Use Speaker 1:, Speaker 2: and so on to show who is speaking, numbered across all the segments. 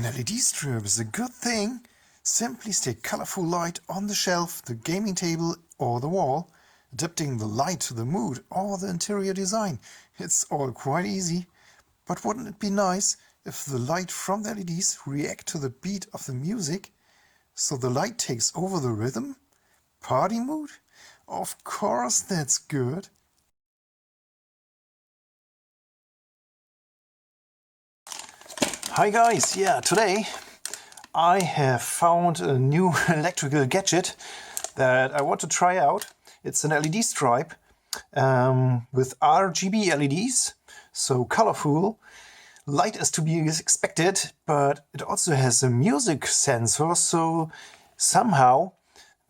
Speaker 1: An LED strip is a good thing. Simply stick colorful light on the shelf, the gaming table or the wall, adapting the light to the mood or the interior design. It's all quite easy. But wouldn't it be nice if the light from the LEDs react to the beat of the music, so the light takes over the rhythm? Party mood? Of course that's good. Hi guys, today I have found a new electrical gadget that I want to try out. It's an LED stripe with RGB LEDs, so colorful. Light is to be expected, but it also has a music sensor, so somehow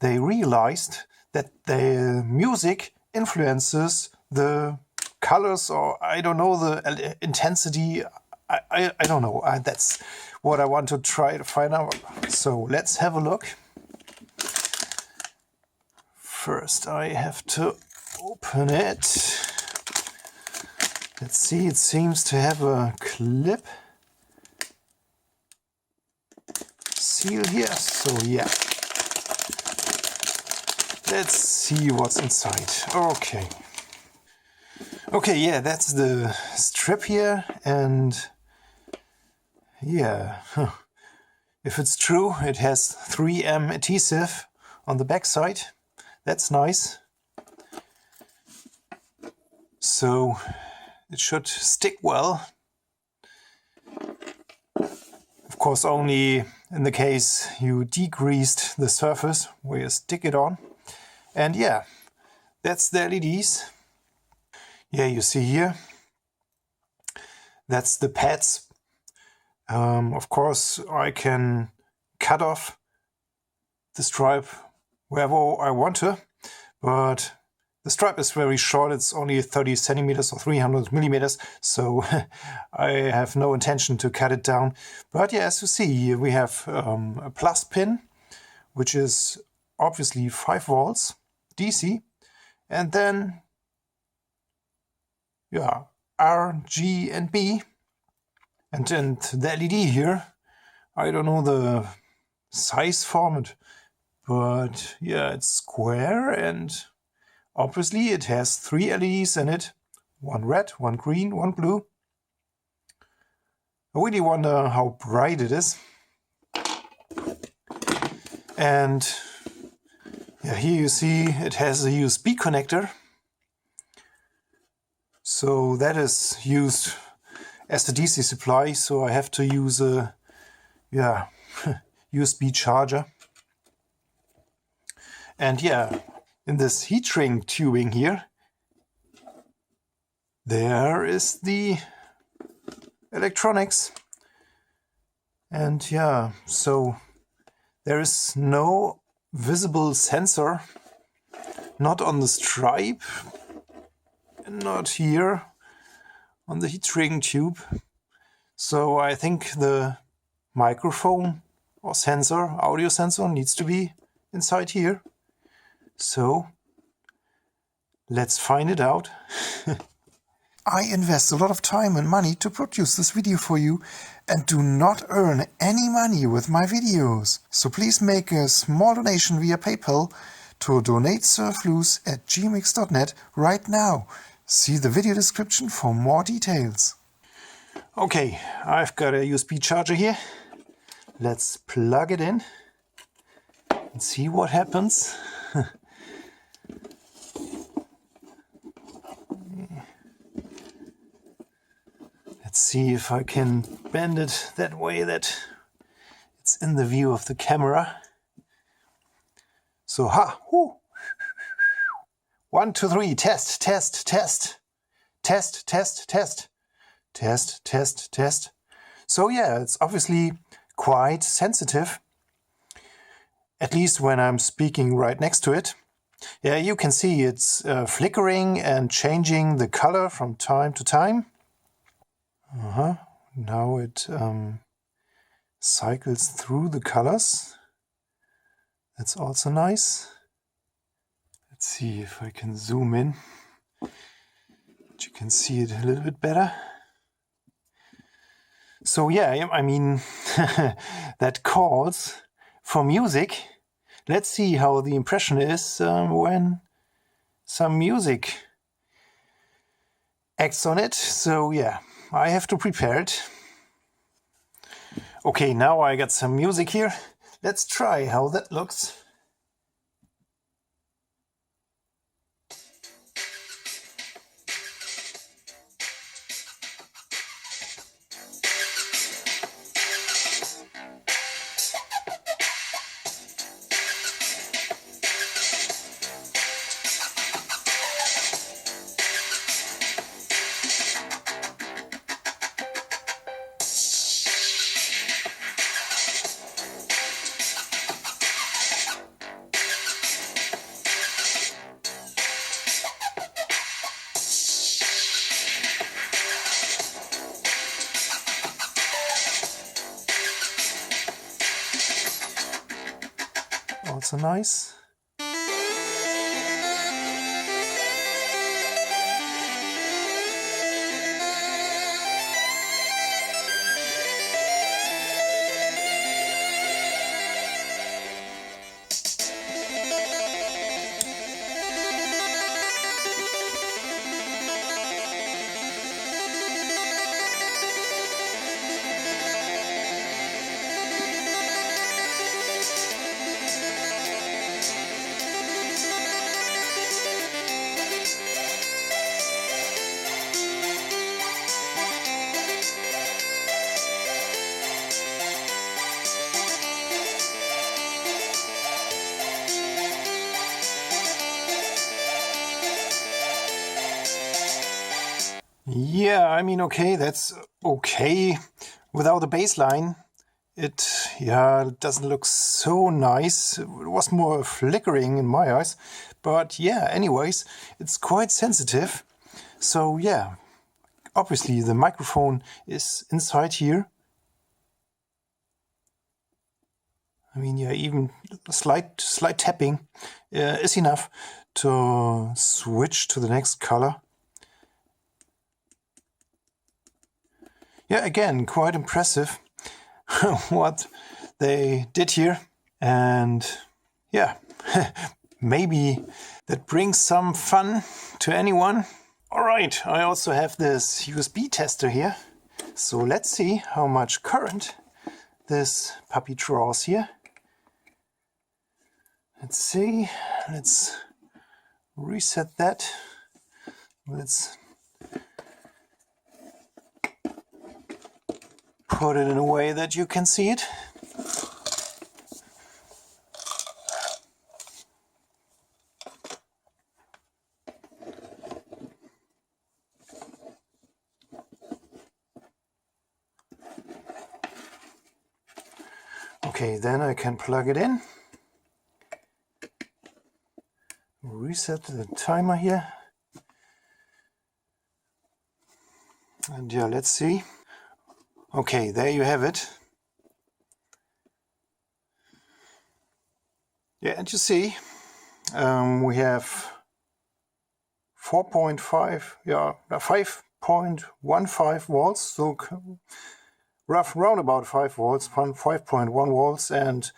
Speaker 1: they realized that the music influences the colors, or I don't know, the intensity. I don't know. That's what I want to try to find out. So let's have a look. First I have to open it. Let's see, it seems to have a clip seal here. So yeah. Let's see what's inside. Okay, yeah, that's the strip here, and yeah, if it's true, it has 3M adhesive on the back side. That's nice. So it should stick well. Of course, only in the case you degreased the surface where you stick it on. And yeah, that's the LEDs. Yeah, you see here, that's the pads. Of course, I can cut off the stripe wherever I want to, but the stripe is very short. It's only 30 centimeters or 300 millimeters, so I have no intention to cut it down. But yeah, as you see, we have a plus pin, which is obviously 5 volts DC, and then yeah, R, G and B. And the LED here, I don't know the size format, but yeah, it's square, and obviously it has 3 LEDs in it. One red, one green, one blue. I really wonder how bright it is. And yeah, here you see it has a USB connector. So that is used as the DC supply, so I have to use a USB charger. And yeah, in this heat shrink tubing here, there is the electronics. And yeah, so there is no visible sensor, not on the stripe, not here on the heat shrink tube. So I think the microphone or sensor, audio sensor, needs to be inside here. So let's find it out. I invest a lot of time and money to produce this video for you and do not earn any money with my videos. So please make a small donation via PayPal to donatesurfloose@gmx.net right now. See the video description for more details. Okay, I've got a USB charger here. Let's plug it in and see what happens. Let's see if I can bend it that way that it's in the view of the camera. So, 1, 2, 3, test, test, test, test, test, test, test, test, test. So yeah, it's obviously quite sensitive, at least when I'm speaking right next to it. Yeah, you can see it's flickering and changing the color from time to time. Now it cycles through the colors. That's also nice. Let's see if I can zoom in. You can see it a little bit better. So yeah, I mean, that calls for music. Let's see how the impression is when some music acts on it. So yeah, I have to prepare it. Okay, now I got some music here. Let's try how that looks. Also nice. Yeah, I mean, okay, that's okay. Without a bass line, it doesn't look so nice. It was more flickering in my eyes. But yeah, anyways, it's quite sensitive. So yeah, obviously the microphone is inside here. I mean, yeah, even slight tapping is enough to switch to the next color. Yeah, again, quite impressive what they did here. And yeah, maybe that brings some fun to anyone. All right, I also have this USB tester here. So let's see how much current this puppy draws here. Let's see, let's reset that. Let's put it in a way that you can see it. Okay, then I can plug it in. Reset the timer here. And yeah, let's see. Okay, there you have it. Yeah, and you see, we have 5.15 volts, so round about 5 volts, 5.1 volts, and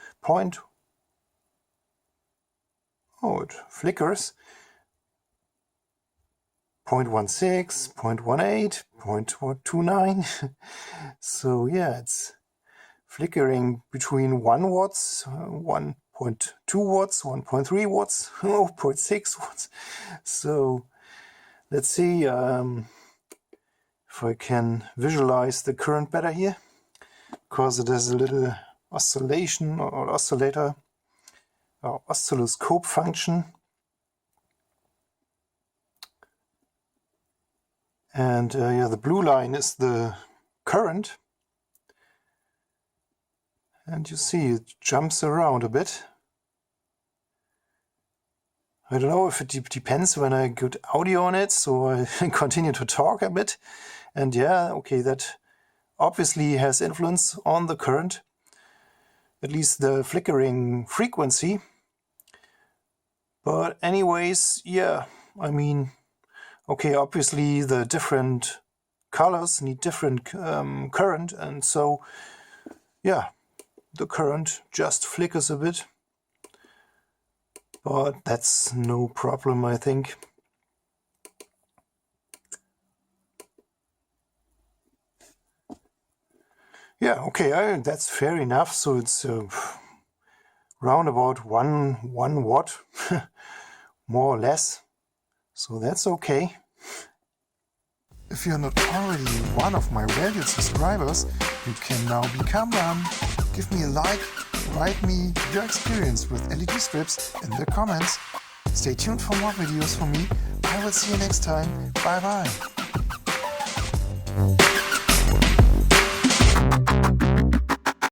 Speaker 1: it flickers, 0.16, 0.18, 0.29. So yeah, it's flickering between 1 watts, 1.2 watts, 1.3 watts, 0.6 watts. So let's see if I can visualize the current better here, because it has a little oscillation or oscillator or oscilloscope function. And yeah, the blue line is the current. And you see it jumps around a bit. I don't know if it depends when I get audio on it, so I continue to talk a bit. And yeah, okay, that obviously has influence on the current, at least the flickering frequency. But anyways, yeah, I mean, okay, obviously the different colors need different current, and so yeah, the current just flickers a bit, but that's no problem, I think. Yeah, okay, that's fair enough. So it's round about one watt, more or less. So that's okay. If you're not already one of my valued subscribers, you can now become one. Give me a like, write me your experience with LED strips in the comments. Stay tuned for more videos from me. I will see you next time. Bye bye.